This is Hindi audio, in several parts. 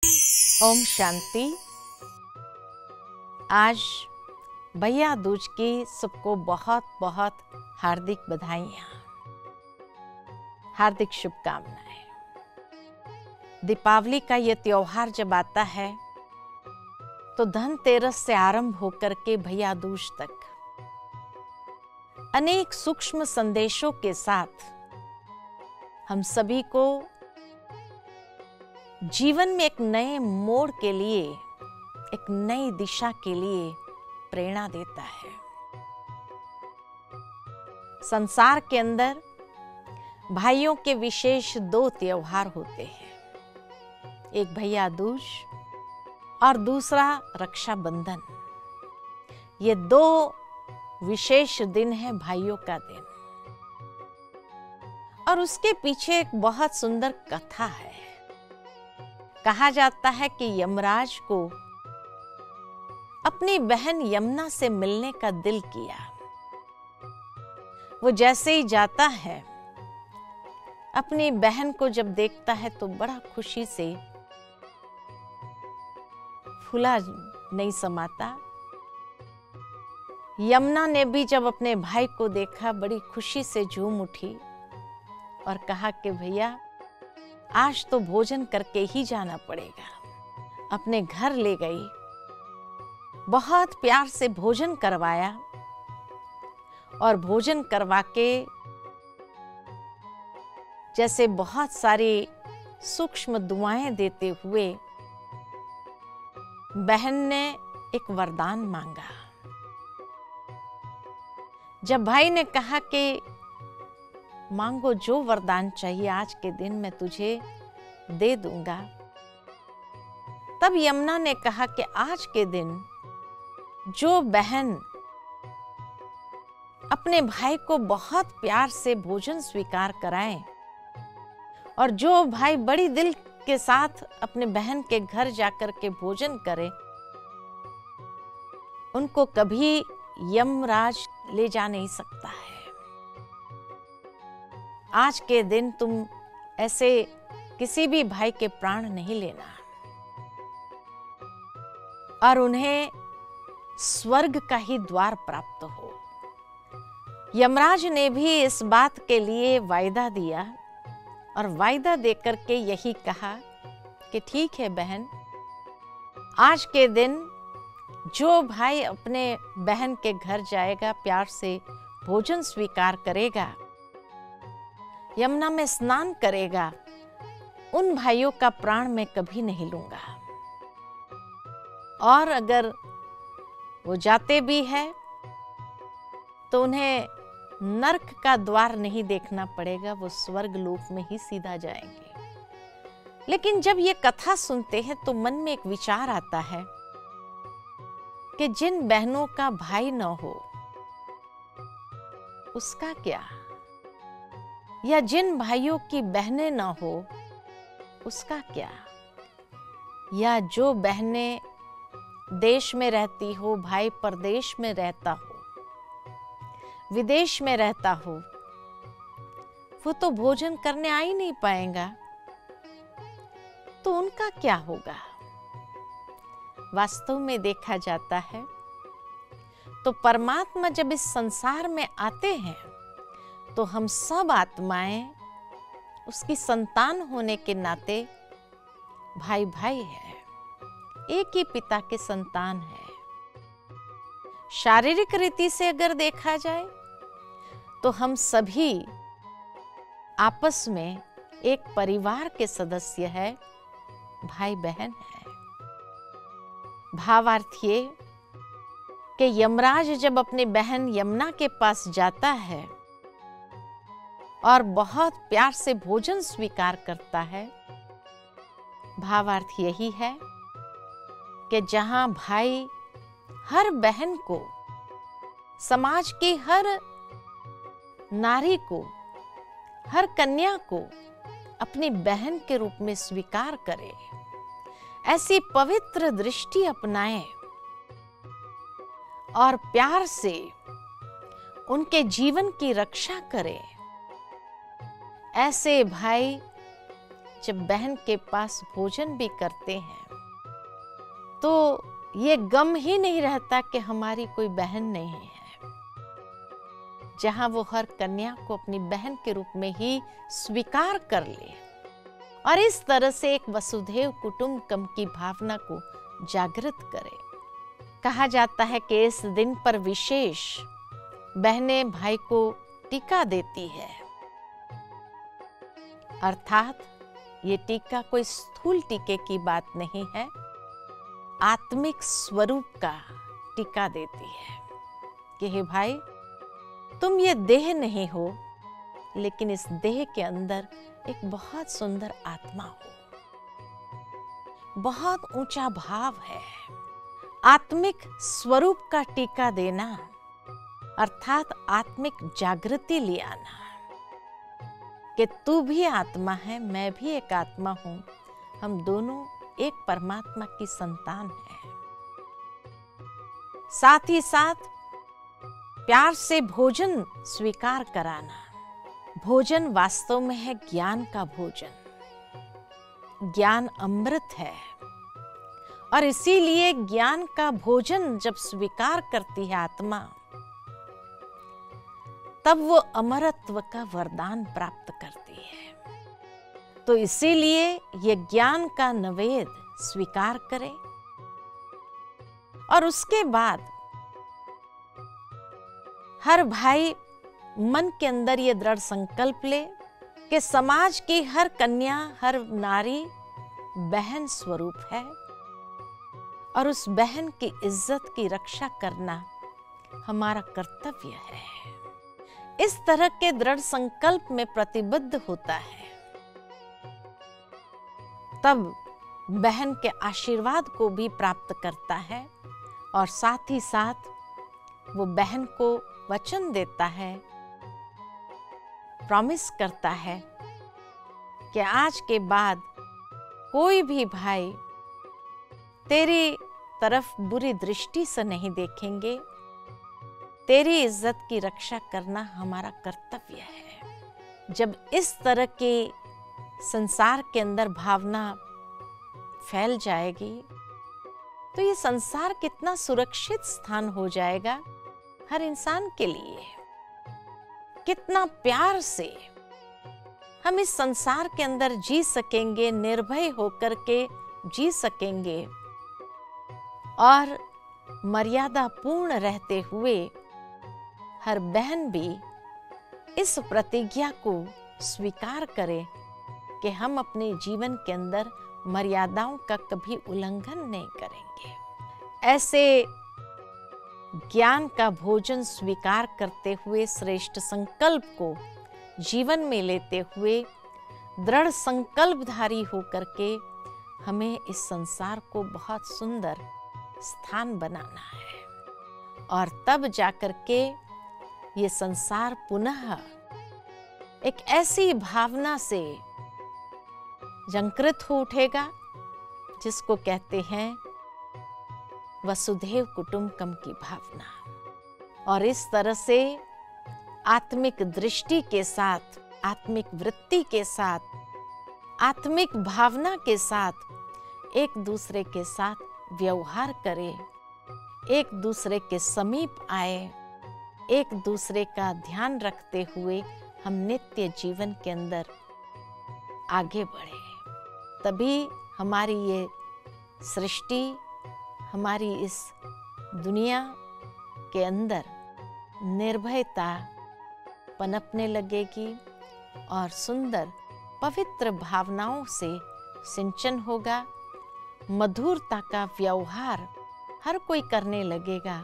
ओम शांति। आज भैया दूज की सबको बहुत बहुत हार्दिक बधाइयाँ, हार्दिक शुभकामनाएं। दीपावली का ये त्योहार जब आता है तो धनतेरस से आरंभ होकर के भैया दूज तक अनेक सूक्ष्म संदेशों के साथ हम सभी को जीवन में एक नए मोड़ के लिए, एक नई दिशा के लिए प्रेरणा देता है। संसार के अंदर भाइयों के विशेष दो त्योहार होते हैं, एक भैया दूज और दूसरा रक्षाबंधन। ये दो विशेष दिन है भाइयों का दिन, और उसके पीछे एक बहुत सुंदर कथा है। कहा जाता है कि यमराज को अपनी बहन यमुना से मिलने का दिल किया। वो जैसे ही जाता है, अपनी बहन को जब देखता है तो बड़ा खुशी से फूला नहीं समाता। यमुना ने भी जब अपने भाई को देखा, बड़ी खुशी से झूम उठी और कहा कि भैया आज तो भोजन करके ही जाना पड़ेगा। अपने घर ले गई, बहुत प्यार से भोजन करवाया और भोजन करवा के जैसे बहुत सारी सूक्ष्म दुआएं देते हुए बहन ने एक वरदान मांगा। जब भाई ने कहा कि मांगो जो वरदान चाहिए, आज के दिन मैं तुझे दे दूंगा, तब यमुना ने कहा कि आज के दिन जो बहन अपने भाई को बहुत प्यार से भोजन स्वीकार कराए और जो भाई बड़ी दिल के साथ अपने बहन के घर जाकर के भोजन करे, उनको कभी यमराज ले जा नहीं सकता है। आज के दिन तुम ऐसे किसी भी भाई के प्राण नहीं लेना और उन्हें स्वर्ग का ही द्वार प्राप्त हो। यमराज ने भी इस बात के लिए वायदा दिया और वायदा देकर के यही कहा कि ठीक है बहन, आज के दिन जो भाई अपने बहन के घर जाएगा, प्यार से भोजन स्वीकार करेगा, यमुना में स्नान करेगा, उन भाइयों का प्राण मैं कभी नहीं लूंगा। और अगर वो जाते भी है तो उन्हें नरक का द्वार नहीं देखना पड़ेगा, वो स्वर्ग लोक में ही सीधा जाएंगे। लेकिन जब ये कथा सुनते हैं तो मन में एक विचार आता है कि जिन बहनों का भाई न हो उसका क्या, या जिन भाइयों की बहनें न हो उसका क्या, या जो बहनें देश में रहती हो, भाई परदेश में रहता हो, विदेश में रहता हो, वो तो भोजन करने आ ही नहीं पाएगा, तो उनका क्या होगा। वास्तव में देखा जाता है तो परमात्मा जब इस संसार में आते हैं तो हम सब आत्माएं उसकी संतान होने के नाते भाई भाई है, एक ही पिता के संतान है। शारीरिक रीति से अगर देखा जाए तो हम सभी आपस में एक परिवार के सदस्य है, भाई बहन है। भावार्थ ये कि यमराज जब अपनी बहन यमुना के पास जाता है और बहुत प्यार से भोजन स्वीकार करता है, भावार्थ यही है कि जहां भाई हर बहन को, समाज की हर नारी को, हर कन्या को अपनी बहन के रूप में स्वीकार करे, ऐसी पवित्र दृष्टि अपनाए और प्यार से उनके जीवन की रक्षा करे, ऐसे भाई जब बहन के पास भोजन भी करते हैं तो ये गम ही नहीं रहता कि हमारी कोई बहन नहीं है। जहां वो हर कन्या को अपनी बहन के रूप में ही स्वीकार कर ले और इस तरह से एक वसुधैव कुटुंबकम की भावना को जागृत करे। कहा जाता है कि इस दिन पर विशेष बहनें भाई को टीका देती है, अर्थात ये टीका कोई स्थूल टीके की बात नहीं है, आत्मिक स्वरूप का टीका देती है कि हे भाई, तुम ये देह नहीं हो, लेकिन इस देह के अंदर एक बहुत सुंदर आत्मा हो, बहुत ऊंचा भाव है। आत्मिक स्वरूप का टीका देना अर्थात आत्मिक जागृति ले आना कि तू भी आत्मा है, मैं भी एक आत्मा हूं, हम दोनों एक परमात्मा की संतान हैं। साथ ही साथ प्यार से भोजन स्वीकार कराना। भोजन वास्तव में है ज्ञान का भोजन, ज्ञान अमृत है और इसीलिए ज्ञान का भोजन जब स्वीकार करती है आत्मा, तब वो अमरत्व का वरदान प्राप्त करती है। तो इसीलिए ये ज्ञान का नवेद स्वीकार करे और उसके बाद हर भाई मन के अंदर ये दृढ़ संकल्प ले कि समाज की हर कन्या, हर नारी बहन स्वरूप है और उस बहन की इज्जत की रक्षा करना हमारा कर्तव्य है। इस तरह के दृढ़ संकल्प में प्रतिबद्ध होता है, तब बहन के आशीर्वाद को भी प्राप्त करता है और साथ ही साथ वो बहन को वचन देता है, प्रॉमिस करता है कि आज के बाद कोई भी भाई तेरी तरफ बुरी दृष्टि से नहीं देखेंगे, तेरी इज्जत की रक्षा करना हमारा कर्तव्य है। जब इस तरह के संसार के अंदर भावना फैल जाएगी तो ये संसार कितना सुरक्षित स्थान हो जाएगा हर इंसान के लिए। कितना प्यार से हम इस संसार के अंदर जी सकेंगे, निर्भय होकर के जी सकेंगे और मर्यादा पूर्ण रहते हुए हर बहन भी इस प्रतिज्ञा को स्वीकार करे कि हम अपने जीवन के अंदर मर्यादाओं का कभी उल्लंघन नहीं करेंगे। ऐसे ज्ञान का भोजन स्वीकार करते हुए, श्रेष्ठ संकल्प को जीवन में लेते हुए, दृढ़ संकल्पधारी होकर के हमें इस संसार को बहुत सुंदर स्थान बनाना है और तब जाकर के ये संसार पुनः एक ऐसी भावना से झंकृत हो उठेगा जिसको कहते हैं वसुधैव कुटुंबकम की भावना। और इस तरह से आत्मिक दृष्टि के साथ, आत्मिक वृत्ति के साथ, आत्मिक भावना के साथ एक दूसरे के साथ व्यवहार करें, एक दूसरे के समीप आए, एक दूसरे का ध्यान रखते हुए हम नित्य जीवन के अंदर आगे बढ़े। तभी हमारी ये सृष्टि, हमारी इस दुनिया के अंदर निर्भयता पनपने लगेगी और सुंदर पवित्र भावनाओं से सिंचन होगा। मधुरता का व्यवहार हर कोई करने लगेगा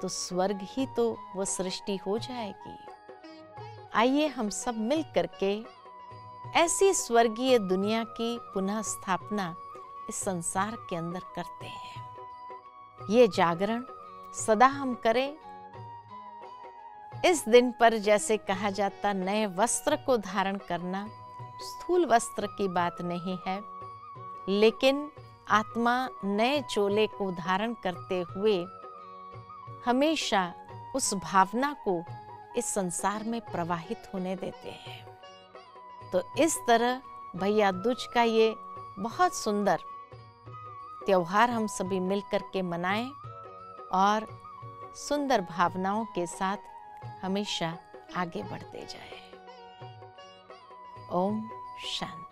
तो स्वर्ग ही तो वो सृष्टि हो जाएगी। आइए हम सब मिल करके ऐसी स्वर्गीय दुनिया की पुनः स्थापना इस संसार के अंदर करते हैं। ये जागरण सदा हम करें। इस दिन पर जैसे कहा जाता, नए वस्त्र को धारण करना स्थूल वस्त्र की बात नहीं है, लेकिन आत्मा नए चोले को धारण करते हुए हमेशा उस भावना को इस संसार में प्रवाहित होने देते हैं। तो इस तरह भैया दूज का ये बहुत सुंदर त्योहार हम सभी मिलकर के मनाएं और सुंदर भावनाओं के साथ हमेशा आगे बढ़ते जाएं। ओम शांति।